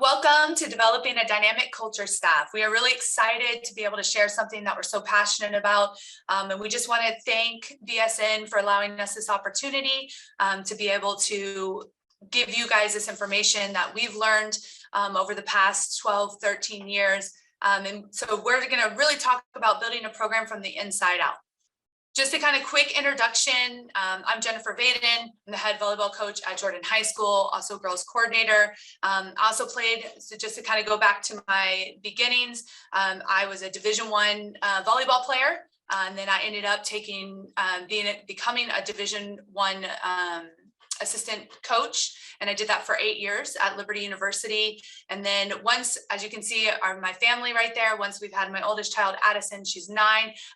Welcome to Developing a Dynamic Culture Staff. We are really excited to be able to share something that we're so passionate about. And we just want to thank BSN for allowing us this opportunity to be able to give you guys this information that we've learned over the past 12, 13 years. And so we're going to really talk about building a program from the inside out. Just a kind of quick introduction. I'm Jennifer Vaden. I'm the head volleyball coach at Jordan High School, also girls coordinator. I also played, so just to kind of go back to my beginnings, I was a Division I volleyball player. And then I ended up becoming a Division I assistant coach. And I did that for 8 years at Liberty University. And then once, as you can see, my family right there, once we've had my oldest child, Addison, she's 9,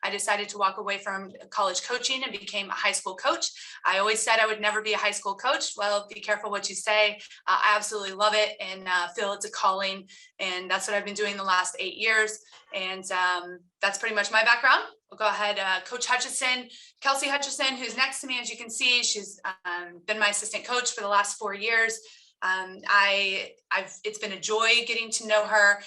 I decided to walk away from college coaching and became a high school coach. I always said I would never be a high school coach. Well, be careful what you say. I absolutely love it and feel it's a calling. And that's what I've been doing the last 8 years. And that's pretty much my background. We'll go ahead, Coach Hutchison, Kelsey Hutchison, who's next to me, as you can see, she's been my assistant coach for the last 4 years. It's been a joy getting to know her.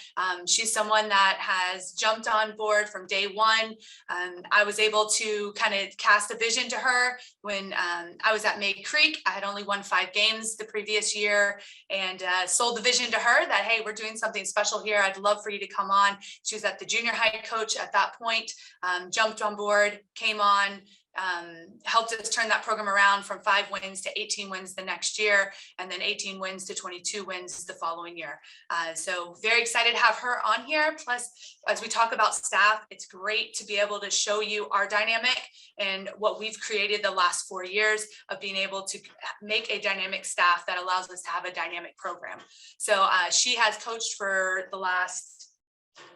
She's someone that has jumped on board from day one. I was able to kind of cast a vision to her when I was at May Creek. I had only won 5 games the previous year and sold the vision to her that, hey, we're doing something special here. I'd love for you to come on. She was at the junior high coach at that point, jumped on board, came on, helped us turn that program around from 5 wins to 18 wins the next year, and then 18 wins to 22 wins the following year. So very excited to have her on here. Plus, as we talk about staff, it's great to be able to show you our dynamic and what we've created the last 4 years of being able to make a dynamic staff that allows us to have a dynamic program. So she has coached for the last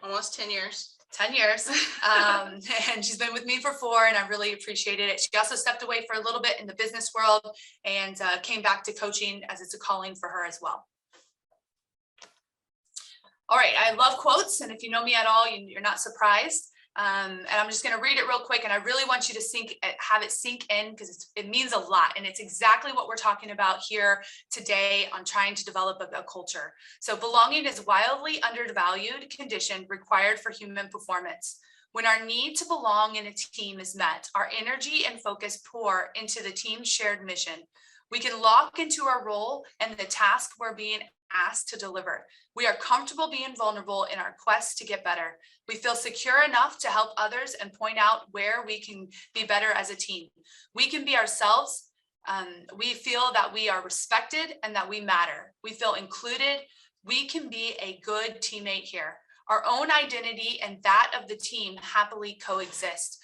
almost 10 years. 10 years. And she's been with me for 4, and I really appreciated it. She also stepped away for a little bit in the business world and came back to coaching as it's a calling for her as well. All right, I love quotes, and if you know me at all, you're not surprised. And I'm just going to read it real quick, and I really want you to have it sink in because it means a lot, and it's exactly what we're talking about here today on trying to develop a culture. So belonging is wildly undervalued condition required for human performance. When our need to belong in a team is met, our energy and focus pour into the team's shared mission. We can lock into our role and the task we're being asked to deliver. We are comfortable being vulnerable in our quest to get better. We feel secure enough to help others and point out where we can be better as a team. We can be ourselves. We feel that we are respected and that we matter. We feel included. We can be a good teammate here. Our own identity and that of the team happily coexist.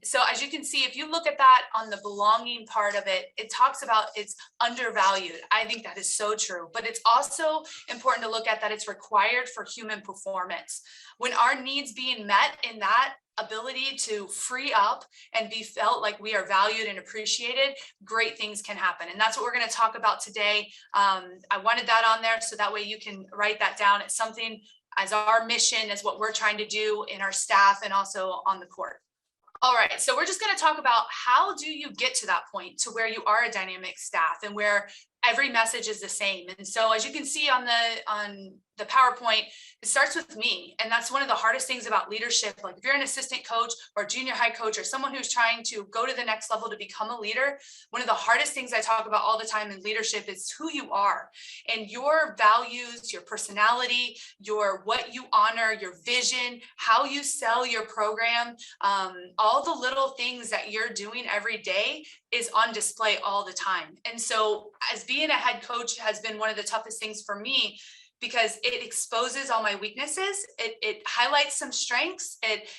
So as you can see, if you look at that on the belonging part of it, it talks about it's undervalued. I think that is so true, but it's also important to look at that it's required for human performance. When our needs being met in that ability to free up and be felt like we are valued and appreciated, great things can happen. And that's what we're going to talk about today. I wanted that on there so that way you can write that down. It's something as our mission, as what we're trying to do in our staff and also on the court. All right, so we're just going to talk about how do you get to that point to where you are a dynamic staff and where every message is the same. And so as you can see on the PowerPoint, it starts with me. And that's one of the hardest things about leadership. Like if you're an assistant coach or a junior high coach or someone who's trying to go to the next level to become a leader, one of the hardest things I talk about all the time in leadership is who you are and your values, your personality, what you honor, your vision, how you sell your program, all the little things that you're doing every day is on display all the time. And so as being a head coach has been one of the toughest things for me because it exposes all my weaknesses. It highlights some strengths.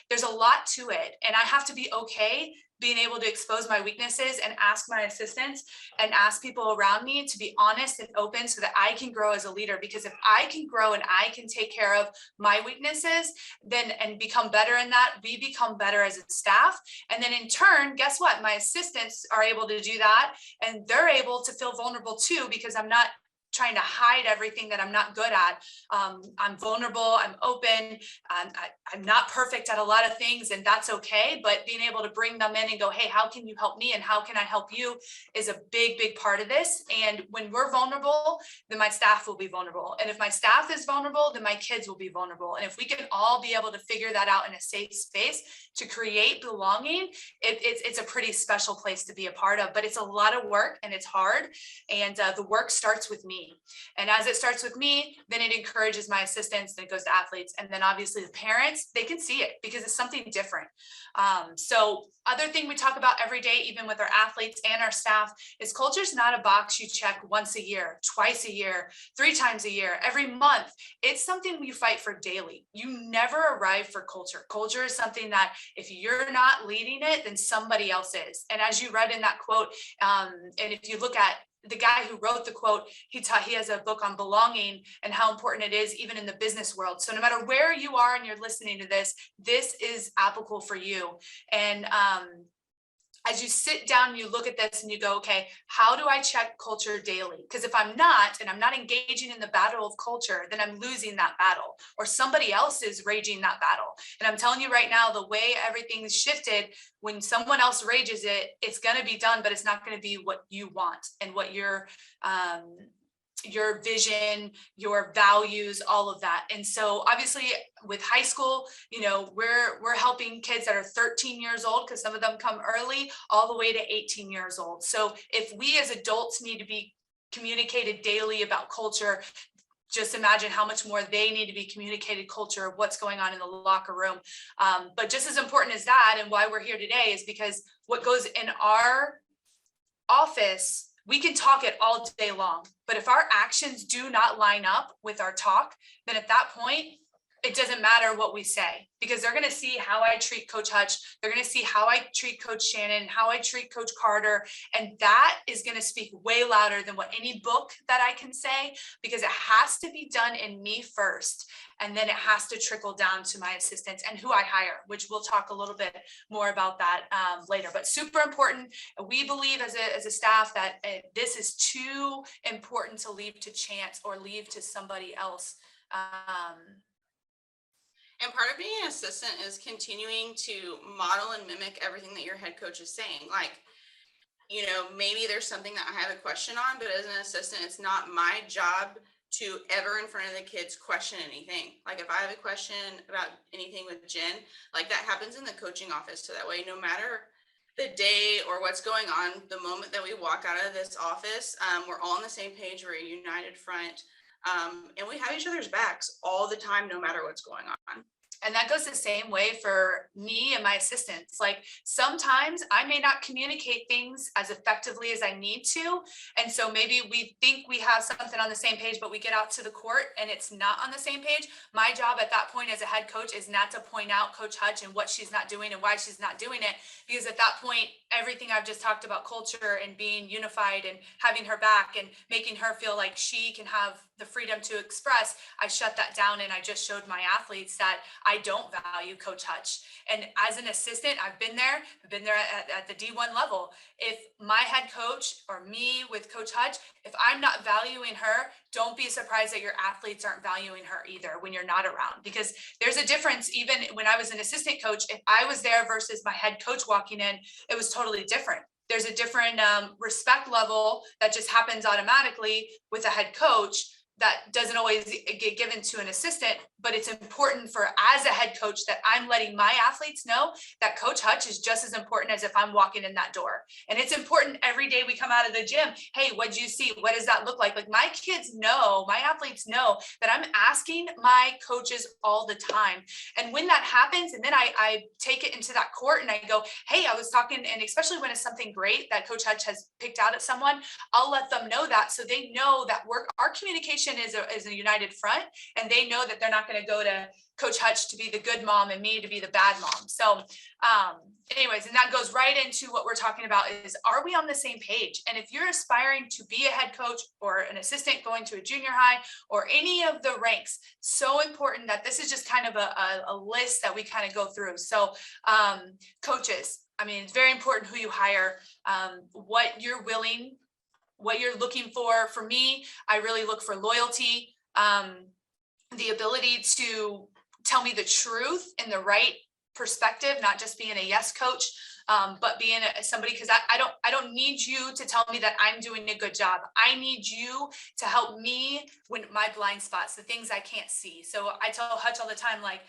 There's a lot to it. And I have to be okay being able to expose my weaknesses and ask my assistants and ask people around me to be honest and open so that I can grow as a leader. Because if I can grow and I can take care of my weaknesses and become better in that, we become better as a staff. And then in turn, guess what? My assistants are able to do that and they're able to feel vulnerable too, because I'm not trying to hide everything that I'm not good at. I'm vulnerable, I'm open, I'm not perfect at a lot of things, and that's okay. But being able to bring them in and go, hey, how can you help me? And how can I help you is a big, big part of this. And when we're vulnerable, then my staff will be vulnerable. And if my staff is vulnerable, then my kids will be vulnerable. And if we can all be able to figure that out in a safe space to create belonging, it's a pretty special place to be a part of. But it's a lot of work and it's hard. And the work starts with me. And as it starts with me, then it encourages my assistants, then it goes to athletes. And then obviously the parents, they can see it because it's something different. So other thing we talk about every day, even with our athletes and our staff, is culture is not a box you check once a year, twice a year, 3 times a year, every month. It's something you fight for daily. You never arrive for culture. Culture is something that if you're not leading it, then somebody else is. And as you read in that quote, and if you look at the guy who wrote the quote, he has a book on belonging and how important it is even in the business world. So no matter where you are and you're listening to this, this is applicable for you. And as you sit down and you look at this and you go, okay, how do I check culture daily? Because if I'm not, and I'm not engaging in the battle of culture, then I'm losing that battle, or somebody else is raging that battle. And I'm telling you right now, the way everything's shifted, when someone else rages it, it's going to be done, but it's not going to be what you want and what your vision, your values, all of that. And so obviously with high school, we're helping kids that are 13 years old, because some of them come early, all the way to 18 years old. So if we as adults need to be communicated daily about culture, just imagine how much more they need to be communicated culture of what's going on in the locker room. But just as important as that, and why we're here today, is because what goes in our office, we can talk it all day long, but if our actions do not line up with our talk, then at that point, it doesn't matter what we say, because they're going to see how I treat Coach Hutch. They're going to see how I treat Coach Shannon, how I treat Coach Carter. And that is going to speak way louder than what any book that I can say, because it has to be done in me first. And then it has to trickle down to my assistants and who I hire, which we'll talk a little bit more about that later. But super important. We believe as a staff that this is too important to leave to chance or leave to somebody else. And part of being an assistant is continuing to model and mimic everything that your head coach is saying. Like, maybe there's something that I have a question on, but as an assistant, it's not my job to ever in front of the kids question anything. Like if I have a question about anything with Jen, like that happens in the coaching office. So that way, no matter the day or what's going on, the moment that we walk out of this office, we're all on the same page, we're a united front. And we have each other's backs all the time, no matter what's going on. And that goes the same way for me and my assistants. Like sometimes I may not communicate things as effectively as I need to. And so maybe we think we have something on the same page, but we get out to the court and it's not on the same page. My job at that point as a head coach is not to point out Coach Hutch and what she's not doing and why she's not doing it. Because at that point, everything I've just talked about, culture and being unified and having her back and making her feel like she can have the freedom to express, I shut that down. And I just showed my athletes that I don't value Coach Hutch. And as an assistant, I've been there at the D1 level. If my head coach or me with Coach Hutch, if I'm not valuing her, don't be surprised that your athletes aren't valuing her either when you're not around, because there's a difference. Even when I was an assistant coach, if I was there versus my head coach walking in, it was totally different. There's a different respect level that just happens automatically with a head coach that doesn't always get given to an assistant, but it's important for as a head coach that I'm letting my athletes know that Coach Hutch is just as important as if I'm walking in that door. And it's important every day we come out of the gym. Hey, what'd you see? What does that look like? Like my kids know, my athletes know that I'm asking my coaches all the time. And when that happens, and then I take it into that court and I go, hey, I was talking, and especially when it's something great that Coach Hutch has picked out at someone, I'll let them know that so they know that our communication is a united front, and they know that they're not going to go to Coach Hutch to be the good mom and me to be the bad mom. So anyways, and that goes right into what we're talking about is, are we on the same page? And if you're aspiring to be a head coach or an assistant going to a junior high or any of the ranks, so important that this is just kind of a list that we kind of go through. So coaches, I mean, it's very important who you hire, what you're willing what you're looking for. For me, I really look for loyalty, the ability to tell me the truth in the right perspective, not just being a yes coach, but being somebody, because I don't need you to tell me that I'm doing a good job. I need you to help me when my blind spots, the things I can't see. So I tell Hutch all the time, like,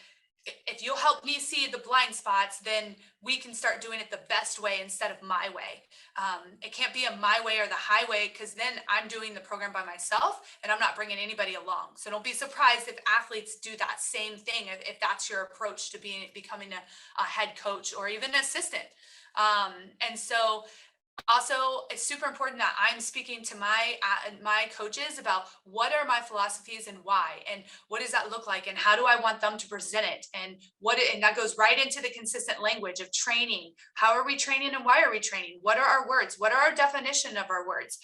if you'll help me see the blind spots, then we can start doing it the best way instead of my way. It can't be a my way or the highway, because then I'm doing the program by myself and I'm not bringing anybody along. So don't be surprised if athletes do that same thing, if that's your approach to becoming a head coach or even an assistant. And so also, it's super important that I'm speaking to my coaches about what are my philosophies and why, and what does that look like, and how do I want them to present it, and and that goes right into the consistent language of training. How are we training and why are we training? What are our words? What are our definition of our words?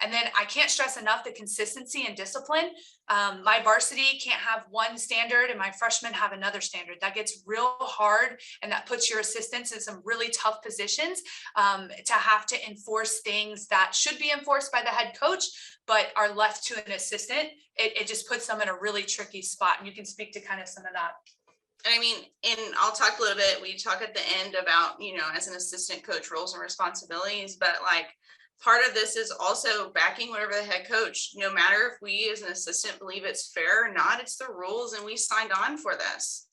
And then I can't stress enough the consistency and discipline. My varsity can't have one standard and my freshmen have another standard. That gets real hard, and that puts your assistants in some really tough positions, to have to enforce things that should be enforced by the head coach, but are left to an assistant. It just puts them in a really tricky spot. And you can speak to kind of some of that. And I mean, and I'll talk a little bit, we talk at the end about, as an assistant coach, roles and responsibilities, but like part of this is also backing whatever the head coach, no matter if we as an assistant believe it's fair or not, it's the rules and we signed on for this.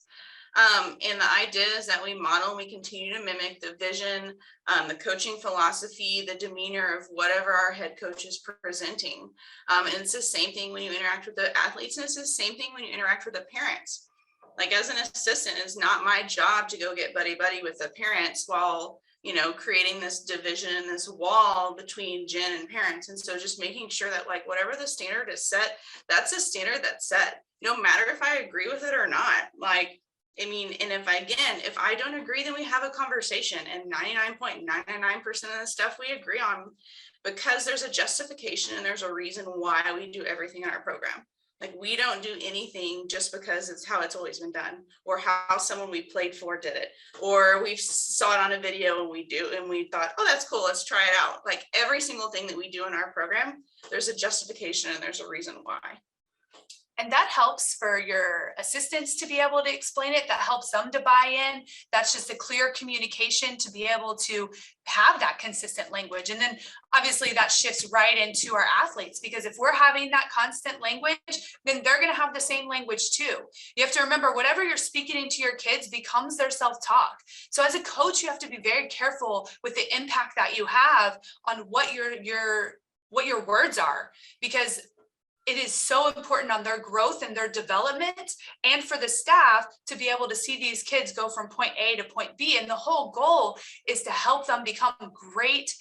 And the idea is that we model and we continue to mimic the vision, the coaching philosophy, the demeanor of whatever our head coach is presenting. And it's the same thing when you interact with the athletes, and it's the same thing when you interact with the parents. Like as an assistant, it's not my job to go get buddy with the parents while, creating this division and this wall between Jen and parents. And so just making sure that like whatever the standard is set, that's a standard that's set, no matter if I agree with it or not. Like, I mean, and if I don't agree, then we have a conversation, and 99.999% of the stuff we agree on, because there's a justification and there's a reason why we do everything in our program. Like we don't do anything just because it's how it's always been done, or how someone we played for did it, or we saw it on a video and we thought, oh, that's cool, let's try it out. Like every single thing that we do in our program, there's a justification and there's a reason why. And that helps for your assistants to be able to explain it. That helps them to buy in. That's just a clear communication to be able to have that consistent language. And then obviously that shifts right into our athletes, because if we're having that constant language, then they're going to have the same language too. You have to remember, whatever you're speaking into your kids becomes their self-talk. So as a coach, you have to be very careful with the impact that you have on what your words are, because it is so important on their growth and their development, and for the staff to be able to see these kids go from point A to point B. And the whole goal is to help them become great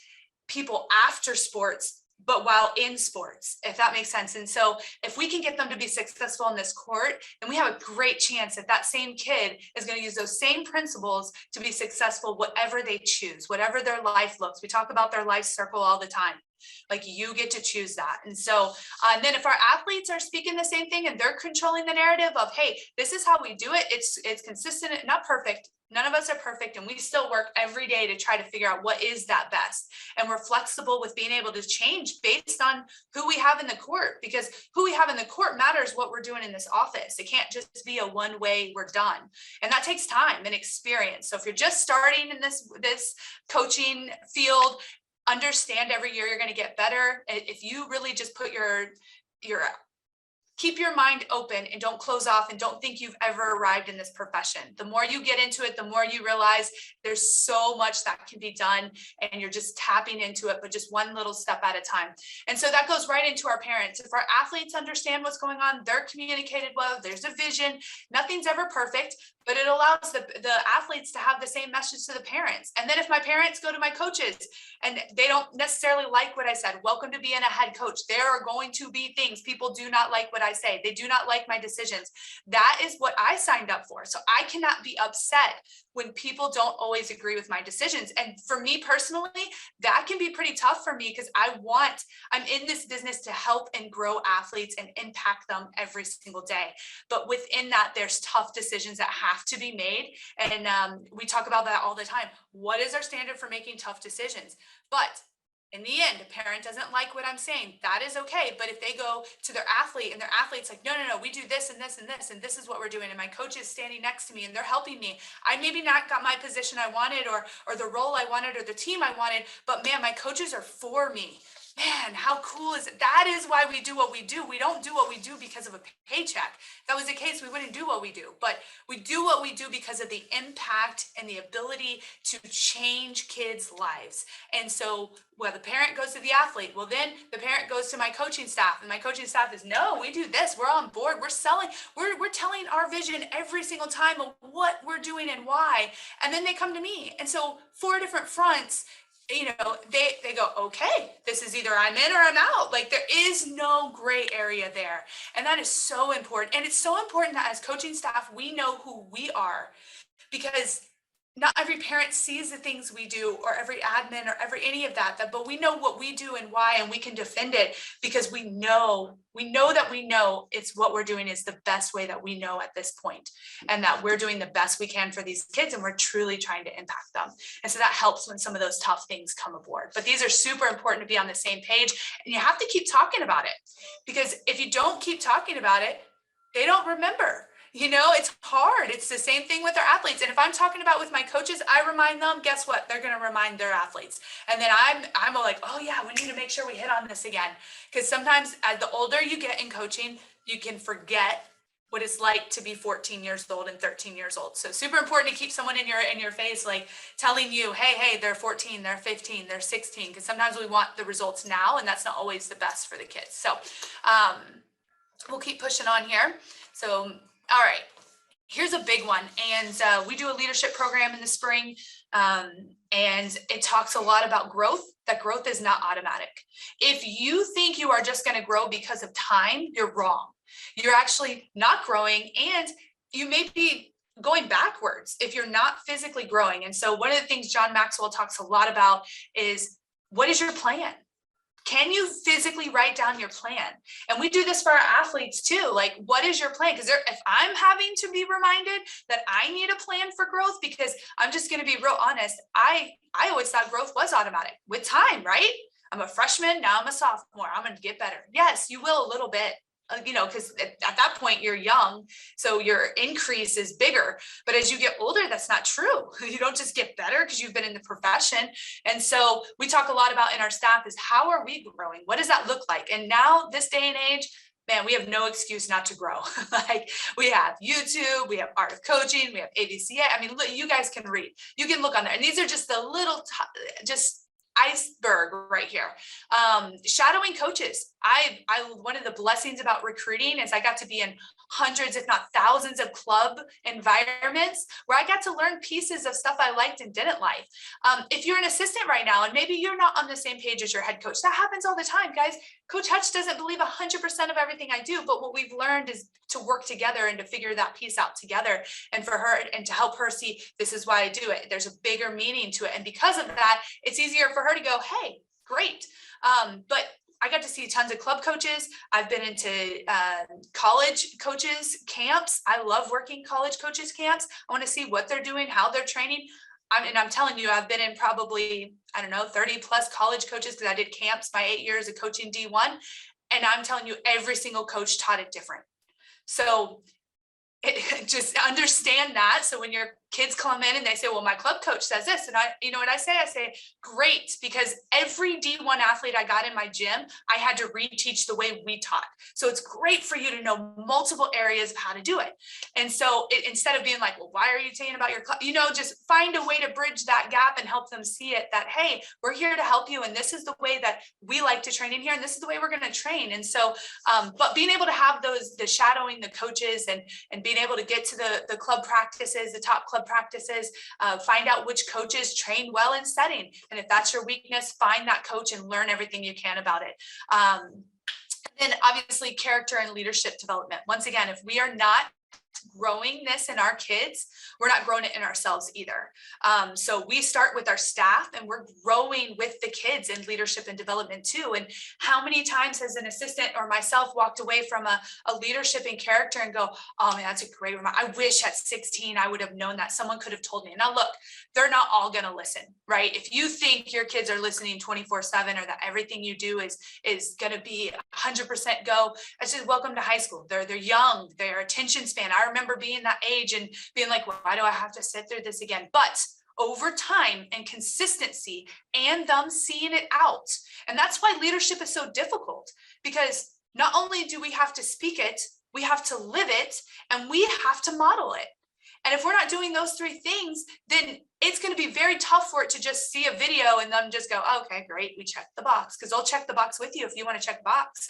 people after sports, but while in sports, if that makes sense. And so if we can get them to be successful in this court, then we have a great chance that that same kid is going to use those same principles to be successful, whatever they choose, whatever their life looks. We talk about their life circle all the time. Like you get to choose that. And so, and then if our athletes are speaking the same thing and they're controlling the narrative of, hey, this is how we do it. It's consistent, not perfect. None of us are perfect, and we still work every day to try to figure out what is that best. And we're flexible with being able to change based on who we have in the court, because who we have in the court matters what we're doing in this office. It can't just be a one way we're done. And that takes time and experience. So if you're just starting in this coaching field, understand every year you're going to get better. If you really just put keep your mind open and don't close off and don't think you've ever arrived in this profession. The more you get into it, the more you realize there's so much that can be done, and you're just tapping into it, but just one little step at a time. And so that goes right into our parents. If our athletes understand what's going on, they're communicated well, there's a vision, nothing's ever perfect, but it allows the athletes to have the same message to the parents. And then if my parents go to my coaches and they don't necessarily like what I said, welcome to being a head coach. There are going to be things people do not like what I say. They do not like my decisions. That is what I signed up for. So I cannot be upset when people don't always agree with my decisions. And for me personally, that can be pretty tough for me, because I'm in this business to help and grow athletes and impact them every single day. But within that, there's tough decisions that have to be made. And we talk about that all the time. What is our standard for making tough decisions? But In the end, a parent doesn't like what I'm saying. That is okay. But if they go to their athlete and their athlete's like, no, no, no, we do this and this and this, and this is what we're doing. And my coach is standing next to me and they're helping me. I maybe not got my position I wanted or the role I wanted or the team I wanted, but man, my coaches are for me. Man, how cool is it? That is why we do what we do. We don't do what we do because of a paycheck. If that was the case, we wouldn't do what we do. But we do what we do because of the impact and the ability to change kids' lives. And so, well, the parent goes to the athlete. Well, then the parent goes to my coaching staff, and my coaching staff is, no, we do this. We're on board. We're selling. We're telling our vision every single time of what we're doing and why. And then they come to me. And so 4 different fronts, you know, they go, okay, this is either I'm in or I'm out. Like there is no gray area there. And that is so important. And it's so important that as coaching staff, we know who we are, because not every parent sees the things we do, or every admin or any of that, but we know what we do and why, and we can defend it because we know it's what we're doing is the best way that we know at this point, and that we're doing the best we can for these kids, and we're truly trying to impact them. And so that helps when some of those tough things come aboard. But these are super important to be on the same page, and you have to keep talking about it, because if you don't keep talking about it, they don't remember. You know, it's hard. It's the same thing with our athletes. And if I'm talking about with my coaches, I remind them, guess what? They're going to remind their athletes. And then I'm like, oh yeah, we need to make sure we hit on this again. Because sometimes as the older you get in coaching, you can forget what it's like to be 14 years old and 13 years old. So super important to keep someone in your face, like telling you, hey, they're 14, they're 15, they're 16. Because sometimes we want the results now, and that's not always the best for the kids. So we'll keep pushing on here. So all right, here's a big one. And we do a leadership program in the spring, and it talks a lot about growth, that growth is not automatic. If you think you are just going to grow because of time, you're wrong. You're actually not growing, and you may be going backwards if you're not physically growing. And so one of the things John Maxwell talks a lot about is, what is your plan? Can you physically write down your plan? And we do this for our athletes too. Like, what is your plan? Because if I'm having to be reminded that I need a plan for growth, because I'm just going to be real honest, I always thought growth was automatic with time, right? I'm a freshman, now I'm a sophomore, I'm going to get better. Yes, you will a little bit, you know, because at that point you're young, so your increase is bigger. But as you get older, that's not true. You don't just get better because you've been in the profession. And so we talk a lot about in our staff is, how are we growing? What does that look like? And now this day and age, man, we have no excuse not to grow. Like, we have YouTube, we have Art of Coaching, we have ABCA. I mean, look, you guys can read, you can look on there. And these are just the little, just iceberg right here. Shadowing coaches. I one of the blessings about recruiting is I got to be in hundreds, if not thousands, of club environments where I got to learn pieces of stuff I liked and didn't like. If you're an assistant right now and maybe you're not on the same page as your head coach, that happens all the time, guys. Coach Hutch doesn't believe 100% of everything I do, but what we've learned is to work together and to figure that piece out together, and for her, and to help her see, this is why I do it. There's a bigger meaning to it. And because of that, it's easier for her to go, hey, great. But I got to see tons of club coaches. I've been into college coaches camps. I love working college coaches camps. I want to see what they're doing, how they're training. I'm telling you, I've been in probably, 30 plus college coaches, because I did camps my 8 years of coaching D1. And I'm telling you, every single coach taught it different. So just understand that. So when your kids come in and they say, well, my club coach says this, and you know what I say, great, because every D1 athlete I got in my gym, I had to reteach the way we taught. So it's great for you to know multiple areas of how to do it. And so instead of being like, well, why are you saying about your club? Just find a way to bridge that gap and help them see it, that, hey, we're here to help you. And this is the way that we like to train in here. And this is the way we're going to train. And so, but being able to have the shadowing the coaches and being able to get to the club practices, the top club practices, find out which coaches train well in setting. And if that's your weakness, find that coach and learn everything you can about it. Then obviously character and leadership development. Once again, if we are not growing this in our kids, we're not growing it in ourselves either. So we start with our staff, and we're growing with the kids in leadership and development too. And how many times has an assistant or myself walked away from a leadership and character and go, oh man, that's a great reminder. I wish at 16 I would have known that. Someone could have told me. Now look, they're not all going to listen, right? If you think your kids are listening 24/7, or that everything you do is going to be 100% go, I said, welcome to high school. They're young, their attention span. I remember being that age and being like, well, why do I have to sit through this again? But over time and consistency and them seeing it out. And that's why leadership is so difficult, because not only do we have to speak it, we have to live it, and we have to model it. And if we're not doing those three things, then it's going to be very tough for it to just see a video and then just go, oh, okay, great, we checked the box. Because they'll check the box with you if you want to check a box.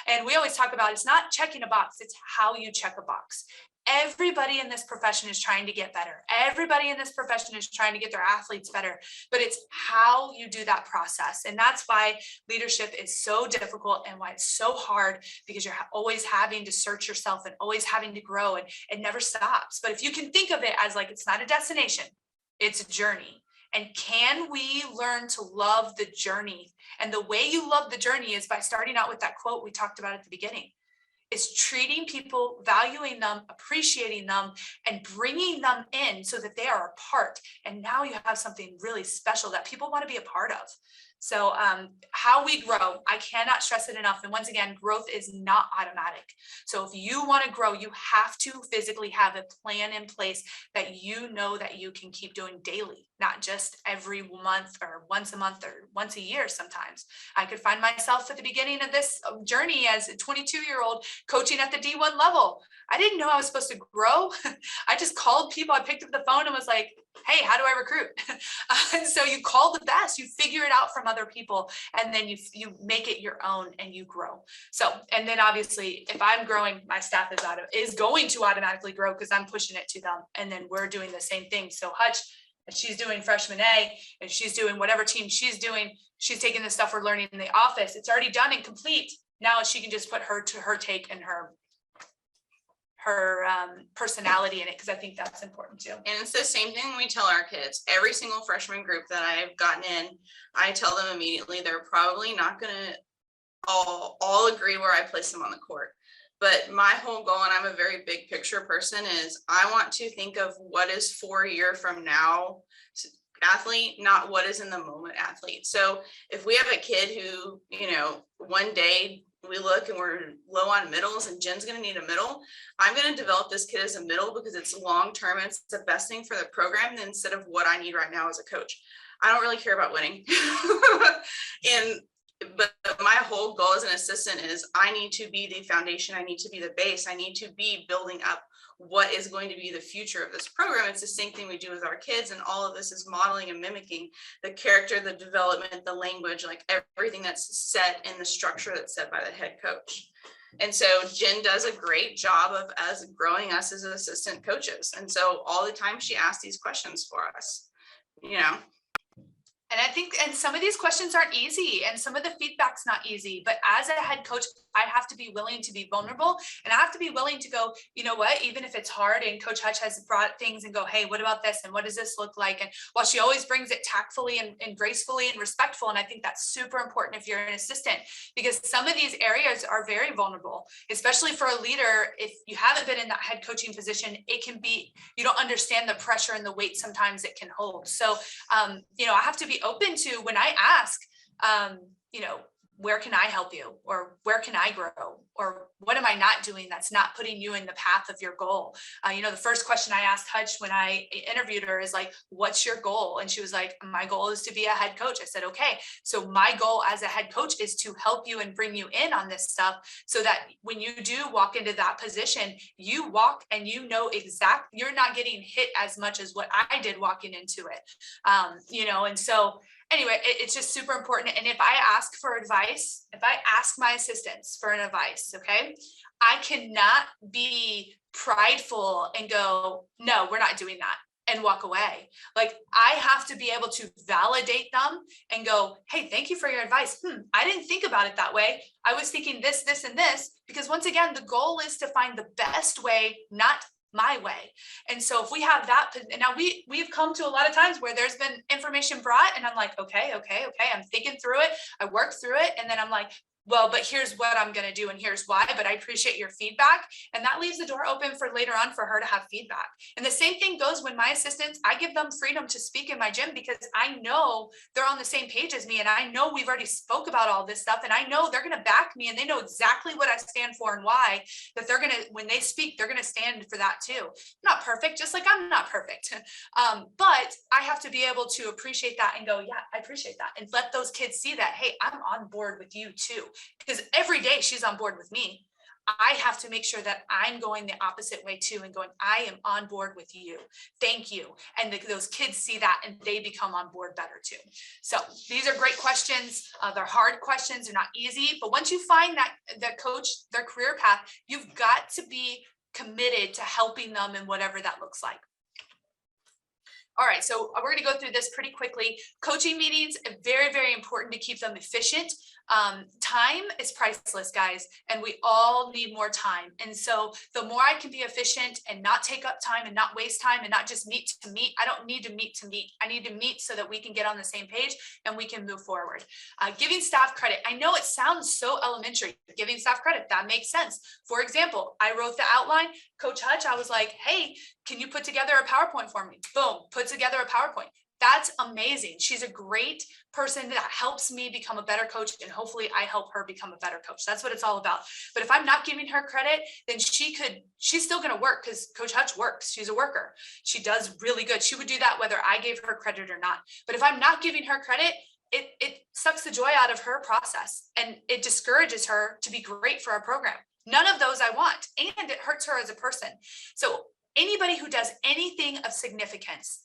And we always talk about, it's not checking a box, it's how you check a box. Everybody in this profession is trying to get better. Everybody in this profession is trying to get their athletes better, but it's how you do that process. And that's why leadership is so difficult and why it's so hard, because you're always having to search yourself and always having to grow, and it never stops. But if you can think of it as like, it's not a destination, it's a journey. And can we learn to love the journey? And the way you love the journey is by starting out with that quote we talked about at the beginning. Is treating people, valuing them, appreciating them, and bringing them in so that they are a part. And now you have something really special that people want to be a part of. So how we grow, I cannot stress it enough. And once again, growth is not automatic. So if you want to grow, you have to physically have a plan in place that you know that you can keep doing daily, not just every month or once a month or once a year. Sometimes I could find myself at the beginning of this journey as a 22-year-old coaching at the D1 level. I didn't know I was supposed to grow. I just called people. I picked up the phone and was like, hey, how do I recruit? And so you call the best, you figure it out from other people, and then you make it your own and you grow. So, and then obviously if I'm growing, my staff is going to automatically grow because I'm pushing it to them. And then we're doing the same thing. So Hutch, she's doing freshman A, and she's doing whatever team she's doing. She's taking the stuff we're learning in the office. It's already done and complete. Now she can just put her take and her personality in it, because I think that's important too. And it's the same thing we tell our kids. Every single freshman group that I've gotten in, I tell them immediately they're probably not going to all agree where I place them on the court. But my whole goal, and I'm a very big picture person, is I want to think of what is 4 years from now athlete, not what is in the moment athlete. So if we have a kid who, one day we look and we're low on middles and Jen's going to need a middle, I'm going to develop this kid as a middle because it's long-term. It's the best thing for the program instead of what I need right now as a coach. I don't really care about winning. But my whole goal as an assistant is I need to be the foundation. I need to be the base. I need to be building up what is going to be the future of this program. It's the same thing we do with our kids. And all of this is modeling and mimicking the character, the development, the language, like everything that's set in the structure that's set by the head coach. And so Jen does a great job of us growing us as assistant coaches. And so all the time she asks these questions for us, And I think, and some of these questions aren't easy and some of the feedback's not easy, but as a head coach, I have to be willing to be vulnerable, and I have to be willing to go, you know what, even if it's hard, and Coach Hutch has brought things and go, hey, what about this? And what does this look like? And while she always brings it tactfully and gracefully and respectful. And I think that's super important if you're an assistant, because some of these areas are very vulnerable, especially for a leader. If you haven't been in that head coaching position, it can be, you don't understand the pressure and the weight sometimes it can hold. So, I have to be open to, when I ask, where can I help you? Or where can I grow? Or what am I not doing that's not putting you in the path of your goal? The first question I asked Hutch when I interviewed her is like, what's your goal? And she was like, my goal is to be a head coach. I said, okay, so my goal as a head coach is to help you and bring you in on this stuff so that when you do walk into that position, you walk and you're not getting hit as much as what I did walking into it. And so anyway, it's just super important. And if I ask for advice, if I ask my assistants for an advice, okay, I cannot be prideful and go, no, we're not doing that, and walk away. Like, I have to be able to validate them and go, hey, thank you for your advice. I didn't think about it that way. I was thinking this, this, and this, because once again, the goal is to find the best way, not my way. And so if we have that, and now we've come to a lot of times where there's been information brought and I'm like, okay. I'm thinking through it. I work through it. And then I'm like, well, but here's what I'm going to do and here's why, but I appreciate your feedback. And that leaves the door open for later on for her to have feedback. And the same thing goes when my assistants, I give them freedom to speak in my gym because I know they're on the same page as me. And I know we've already spoke about all this stuff and I know they're going to back me and they know exactly what I stand for and why, that they're going to, when they speak, they're going to stand for that too. I'm not perfect, just like I'm not perfect. But I have to be able to appreciate that and go, yeah, I appreciate that. And let those kids see that, hey, I'm on board with you too. Because every day she's on board with me. I have to make sure that I'm going the opposite way too and going, I am on board with you. Thank you. And those kids see that and they become on board better too. So these are great questions. They're hard questions. They're not easy. But once you find that coach, their career path, you've got to be committed to helping them in whatever that looks like. All right, so we're going to go through this pretty quickly. Coaching meetings, very, very important to keep them efficient. Time is priceless, guys, and we all need more time. And so the more I can be efficient and not take up time and not waste time and not just meet to meet, I don't need to meet to meet. I need to meet so that we can get on the same page and we can move forward. Giving staff credit. I know it sounds so elementary, giving staff credit, that makes sense. For example, I wrote the outline. Coach Hutch, I was like, hey, can you put together a PowerPoint for me? Boom, put together a PowerPoint. That's amazing. She's a great person that helps me become a better coach, and hopefully I help her become a better coach. That's what it's all about. But if I'm not giving her credit, then she's still going to work because Coach Hutch works. She's a worker. She does really good. She would do that whether I gave her credit or not. But if I'm not giving her credit, it sucks the joy out of her process and it discourages her to be great for our program. None of those I want, and it hurts her as a person. So anybody who does anything of significance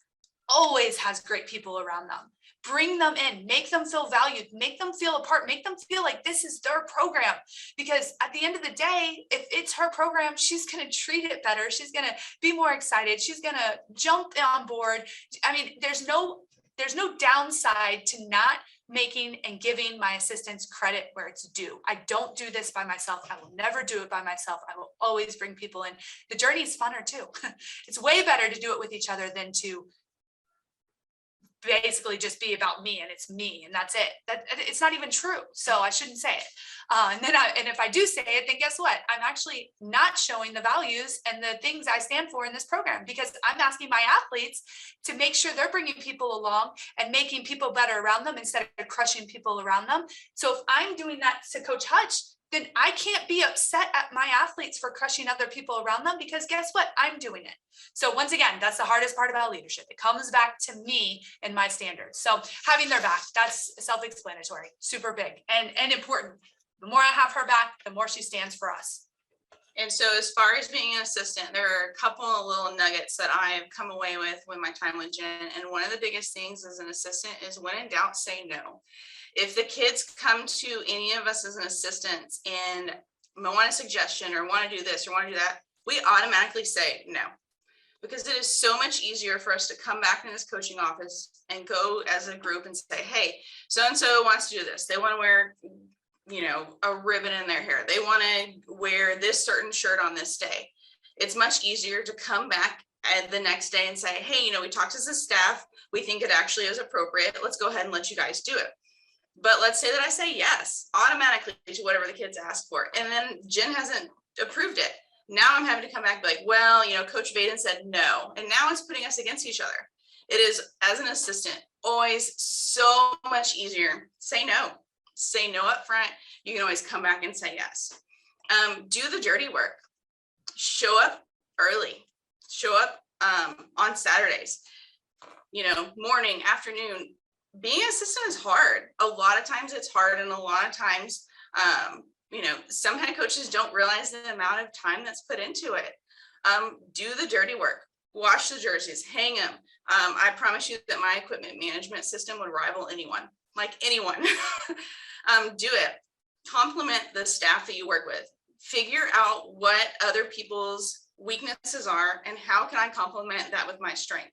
always has great people around them. Bring them in, make them feel valued, make them feel a part, make them feel like this is their program. Because at the end of the day, if it's her program, she's going to treat it better. She's going to be more excited. She's going to jump on board. I mean, there's no downside to not making and giving my assistants credit where it's due. I don't do this by myself. I will never do it by myself. I will always bring people in. The journey is funner too. It's way better to do it with each other than to basically just be about me and it's me and that's it. It's not even true. So I shouldn't say it. And if I do say it, then guess what? I'm actually not showing the values and the things I stand for in this program, because I'm asking my athletes to make sure they're bringing people along and making people better around them instead of crushing people around them. So if I'm doing that to Coach Hutch, then I can't be upset at my athletes for crushing other people around them, because guess what? I'm doing it. So once again, that's the hardest part about leadership. It comes back to me and my standards. So having their back, that's self-explanatory, super big and important. The more I have her back, the more she stands for us. And so as far as being an assistant, there are a couple of little nuggets that I've come away with my time with Jen. And one of the biggest things as an assistant is, when in doubt, say no. If the kids come to any of us as an assistant and want a suggestion or want to do this or want to do that, we automatically say no, because it is so much easier for us to come back in this coaching office and go as a group and say, hey, so-and-so wants to do this. They want to wear, a ribbon in their hair. They want to wear this certain shirt on this day. It's much easier to come back the next day and say, hey, we talked as a staff. We think it actually is appropriate. Let's go ahead and let you guys do it. But let's say that I say yes automatically to whatever the kids ask for, and then Jen hasn't approved it. Now I'm having to come back and be like, well, Coach Vaden said no. And now it's putting us against each other. It is, as an assistant, always so much easier. Say no up front. You can always come back and say yes. Do the dirty work. Show up early. Show up on Saturdays, morning, afternoon. Being an assistant is hard. A lot of times it's hard. And a lot of times, some head coaches don't realize the amount of time that's put into it. Do the dirty work, wash the jerseys, hang them. I promise you that my equipment management system would rival anyone. Do it. Compliment the staff that you work with. Figure out what other people's weaknesses are and how can I complement that with my strength.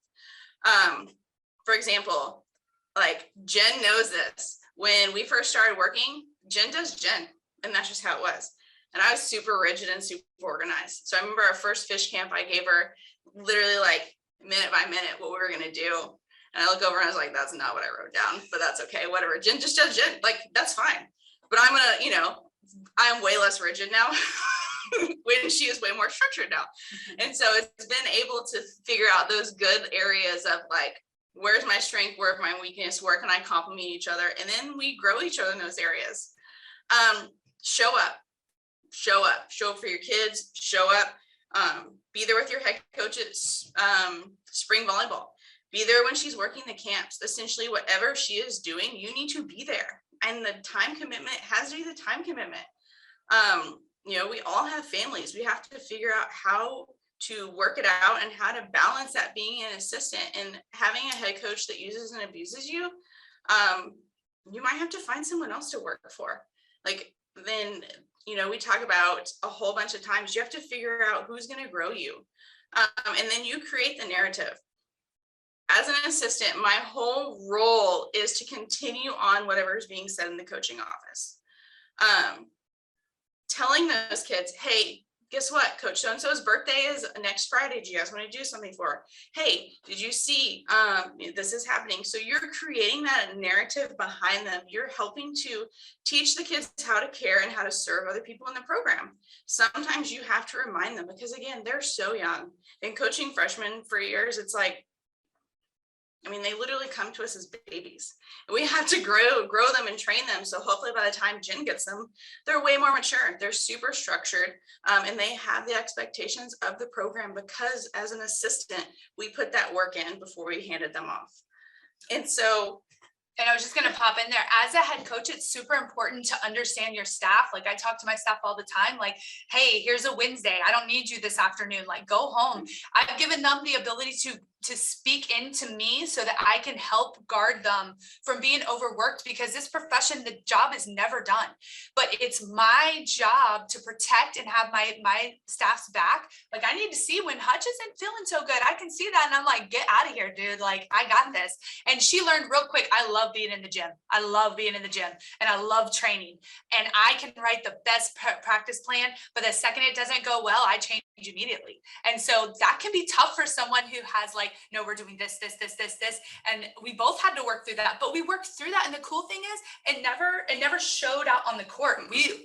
For example, Jen knows this. When we first started working, Jen does Jen, and that's just how it was. and I was super rigid and super organized. So I remember our first fish camp, I gave her literally like minute by minute what we were going to do. And I look over and I was like, that's not what I wrote down, but that's okay. Whatever. Jen, just judge Jen. Like, that's fine. But I'm going to, you know, I'm way less rigid now when she is way more structured now. And so it's been able to figure out those good areas of like, where's my strength, where's my weakness, where can I complement each other? And then we grow each other in those areas. Show up for your kids, show up, be there with your head coach at spring volleyball, be there when she's working the camps. Essentially whatever she is doing, you need to be there. And the time commitment has to be the time commitment. You know, we all have families. We have to figure out how to work it out and how to balance that being an assistant and having a head coach that uses and abuses you. You might have to find someone else to work for. Like, then, you know, we talk about a whole bunch of times, you have to figure out who's going to grow you. And then you create the narrative. As an assistant, my whole role is to continue on whatever is being said in the coaching office. Telling those kids, hey, guess what? Coach so-and-so's birthday is next Friday. Do you guys want to do something for her? Hey, did you see this is happening? So you're creating that narrative behind them. You're helping to teach the kids how to care and how to serve other people in the program. Sometimes you have to remind them because, again, they're so young. And coaching freshmen for years, it's like, I mean, they literally come to us as babies. We have to grow them and train them. So hopefully by the time Jen gets them, they're way more mature. They're super structured, and they have the expectations of the program because as an assistant, we put that work in before we handed them off. And so, and I was just going to pop in there, as a head coach, it's super important to understand your staff. Like, I talk to my staff all the time, like, hey, here's a Wednesday. I don't need you this afternoon. Like, go home. I've given them the ability to speak into me so that I can help guard them from being overworked, because this profession, the job is never done, but it's my job to protect and have my staff's back. Like, I need to see when Hutch isn't feeling so good. I can see that. And I'm like, get out of here, dude. Like, I got this. And she learned real quick. I love being in the gym. I love being in the gym and I love training, and I can write the best practice plan, but the second it doesn't go well, I change immediately. And so that can be tough for someone who has like, no, we're doing this. And we both had to work through that, but we worked through that. And the cool thing is it never showed out on the court.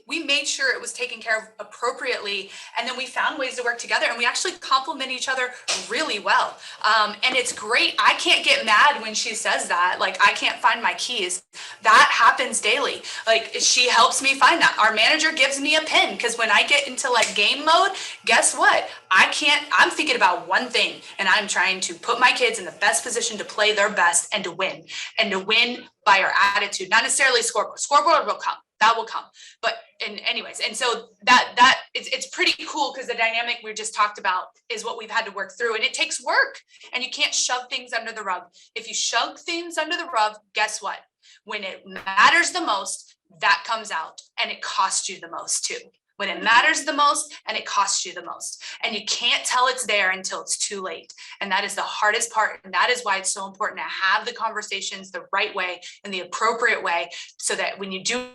We made sure it was taken care of appropriately. And then we found ways to work together, and we actually complement each other really well. And it's great. I can't get mad when she says that, like, I can't find my keys. That happens daily. Like, she helps me find that. Our manager gives me a pin, because when I get into like game mode, guess what? I'm thinking about one thing, and I'm trying to put my kids in the best position to play their best and to win by our attitude, not necessarily scoreboard. Scoreboard will come. That will come. But anyways, and so that it's pretty cool, because the dynamic we just talked about is what we've had to work through, and it takes work, and you can't shove things under the rug. If you shove things under the rug, guess what? When it matters the most, that comes out, and it costs you the most too. When it matters the most and it costs you the most, and you can't tell it's there until it's too late. And that is the hardest part. And that is why it's so important to have the conversations the right way, in the appropriate way, so that when you do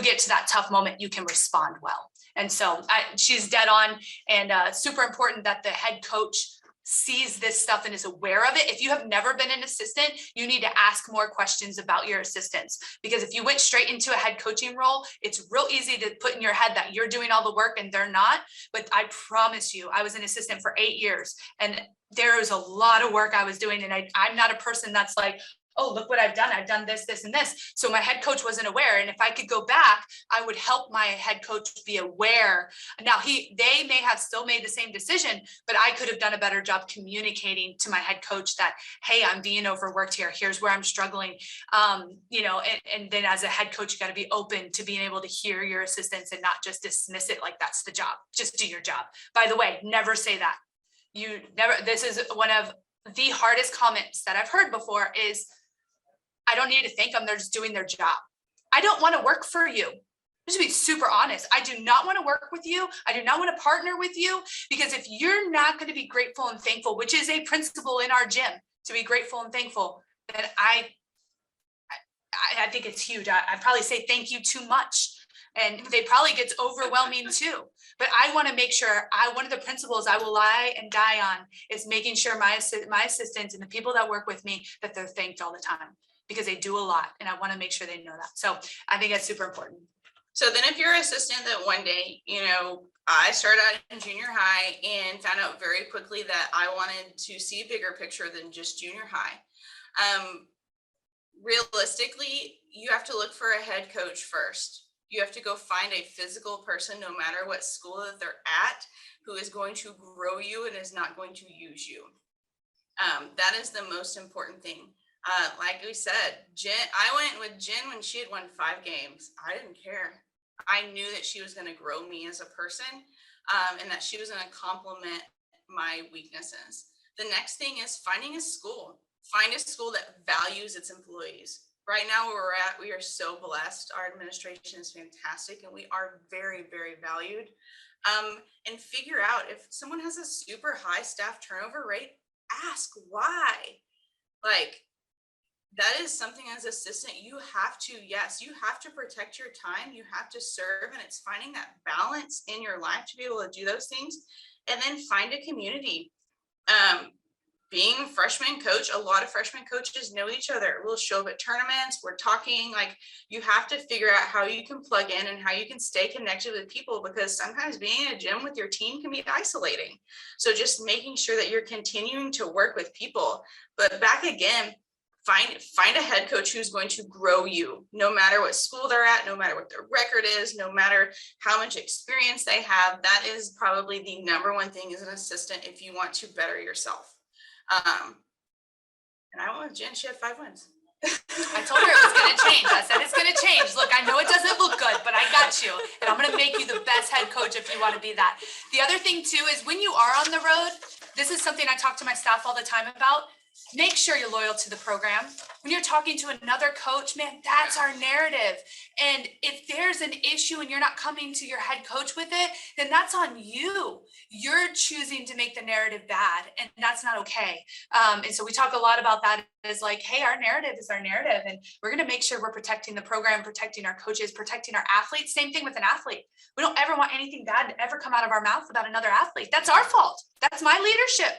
get to that tough moment, you can respond well. And so she's dead on, and super important that the head coach sees this stuff and is aware of it. If you have never been an assistant, you need to ask more questions about your assistants, because if you went straight into a head coaching role, it's real easy to put in your head that you're doing all the work and they're not. But I promise you, I was an assistant for 8 years, and there was a lot of work I was doing. And I'm not a person that's like, oh, look what I've done. I've done this, this, and this. So my head coach wasn't aware. And if I could go back, I would help my head coach be aware. Now they may have still made the same decision, but I could have done a better job communicating to my head coach that, hey, I'm being overworked here. Here's where I'm struggling. And then as a head coach, you got to be open to being able to hear your assistants and not just dismiss it like that's the job. Just do your job. By the way, never say that. This is one of the hardest comments that I've heard before is, I don't need to thank them. They're just doing their job. I don't want to work for you. Just to be super honest, I do not want to work with you. I do not want to partner with you, because if you're not going to be grateful and thankful, which is a principle in our gym, to be grateful and thankful, then I think it's huge. I'd probably say thank you too much. And they probably gets overwhelming too. But I want to make sure one of the principles I will lie and die on is making sure my assistants and the people that work with me, that they're thanked all the time, because they do a lot. And I want to make sure they know that. So I think that's super important. So then if you're an assistant that one day, I started out in junior high and found out very quickly that I wanted to see a bigger picture than just junior high. Realistically, you have to look for a head coach first. You have to go find a physical person, no matter what school that they're at, who is going to grow you and is not going to use you. That is the most important thing. Like we said, I went with Jen when she had won 5 games. I didn't care. I knew that she was going to grow me as a person, and that she was going to complement my weaknesses. The next thing is finding a school. Find a school that values its employees. Right now where we're at, we are so blessed. Our administration is fantastic and we are very, very valued. And figure out if someone has a super high staff turnover rate, ask why. Like, that is something as assistant, you have to protect your time, you have to serve, and it's finding that balance in your life to be able to do those things. And then find a community. Being a freshman coach, a lot of freshman coaches know each other. We'll show up at tournaments, we're talking, like, you have to figure out how you can plug in and how you can stay connected with people, because sometimes being in a gym with your team can be isolating. So just making sure that you're continuing to work with people. But back again, find a head coach who's going to grow you, no matter what school they're at, no matter what their record is, no matter how much experience they have. That is probably the number one thing as an assistant if you want to better yourself. And I went with Jen, she had 5 wins. I told her it was going to change. I said, it's going to change. Look, I know it doesn't look good, but I got you. And I'm going to make you the best head coach if you want to be that. The other thing too is when you are on the road, this is something I talk to my staff all the time about. Make sure you're loyal to the program. When you're talking to another coach, man, that's our narrative. And if there's an issue and you're not coming to your head coach with it, then that's on you. You're choosing to make the narrative bad, and that's not okay. And so we talk a lot about that as like, hey, our narrative is our narrative, and we're going to make sure we're protecting the program, protecting our coaches, protecting our athletes. Same thing with an athlete. We don't ever want anything bad to ever come out of our mouth about another athlete. That's our fault. That's my leadership.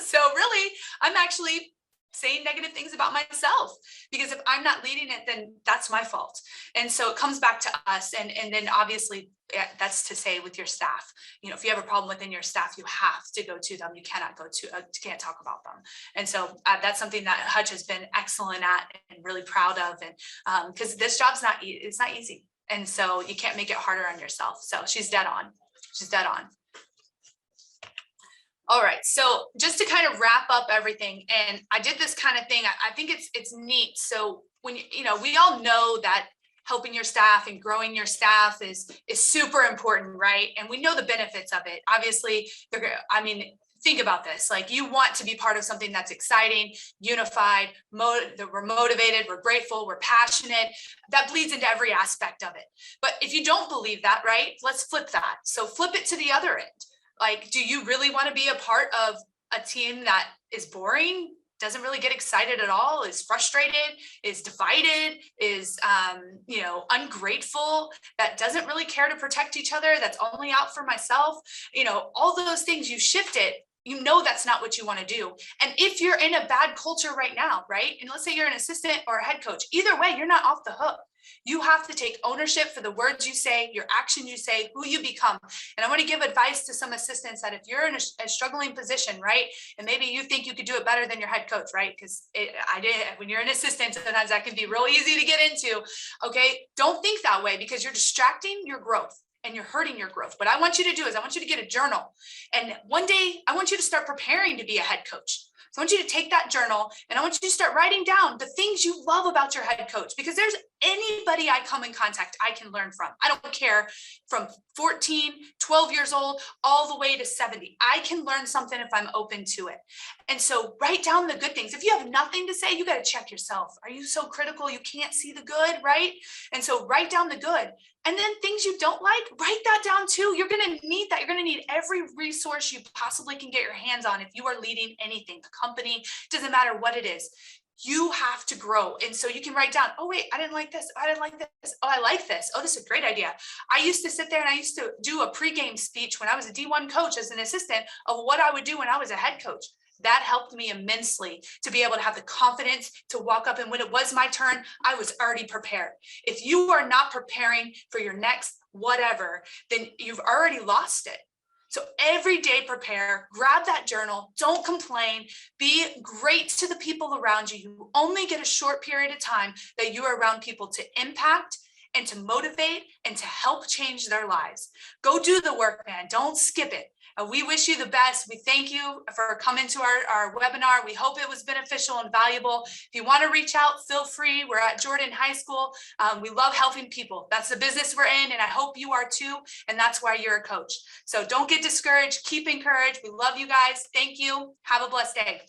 So really, I'm actually saying negative things about myself, because if I'm not leading it, then that's my fault. And so it comes back to us. And then obviously that's to say with your staff, if you have a problem within your staff, you have to go to them. You cannot can't talk about them. And so that's something that Hutch has been excellent at and really proud of. And because this job's it's not easy. And so you can't make it harder on yourself. So she's dead on. She's dead on. All right, so just to kind of wrap up everything, and I did this kind of thing, I think it's neat. So when we all know that helping your staff and growing your staff is super important, right? And we know the benefits of it. Obviously, think about this, like you want to be part of something that's exciting, unified, we're motivated, we're grateful, we're passionate. That bleeds into every aspect of it. But if you don't believe that, right, let's flip that. So flip it to the other end. Like, do you really want to be a part of a team that is boring, doesn't really get excited at all, is frustrated, is divided, is, ungrateful, that doesn't really care to protect each other, that's only out for myself, all those things, you shift it. That's not what you want to do. And if you're in a bad culture right now, right? And let's say you're an assistant or a head coach, either way, you're not off the hook. You have to take ownership for the words you say, your actions you say, who you become. And I want to give advice to some assistants that if you're in a struggling position, right? And maybe you think you could do it better than your head coach, right? Because when you're an assistant, sometimes that can be real easy to get into. Okay. Don't think that way, because you're distracting your growth and you're hurting your growth. What I want you to do is I want you to get a journal. And one day I want you to start preparing to be a head coach. So I want you to take that journal and I want you to start writing down the things you love about your head coach, because there's anybody I come in contact I can learn from. I don't care, from 14, 12 years old, all the way to 70. I can learn something if I'm open to it. And so write down the good things. If you have nothing to say, you got to check yourself. Are you so critical you can't see the good, right? And so write down the good. And then things you don't like, write that down too. You're going to need that. You're going to need every resource you possibly can get your hands on if you are leading anything, a company, doesn't matter what it is. You have to grow. And so you can write down, oh, wait, I didn't like this. I didn't like this. Oh, I like this. Oh, this is a great idea. I used to sit there and I used to do a pregame speech when I was a D1 coach as an assistant of what I would do when I was a head coach. That helped me immensely to be able to have the confidence to walk up. And when it was my turn, I was already prepared. If you are not preparing for your next whatever, then you've already lost it. So every day prepare, grab that journal, don't complain, be great to the people around you. You only get a short period of time that you are around people to impact and to motivate and to help change their lives. Go do the work, man. Don't skip it. We wish you the best. We thank you for coming to our webinar. We hope it was beneficial and valuable. If you want to reach out, feel free. We're at Jordan High School. We love helping people. That's the business we're in, and I hope you are too, and that's why you're a coach. So don't get discouraged. Keep encouraged. We love you guys. Thank you. Have a blessed day.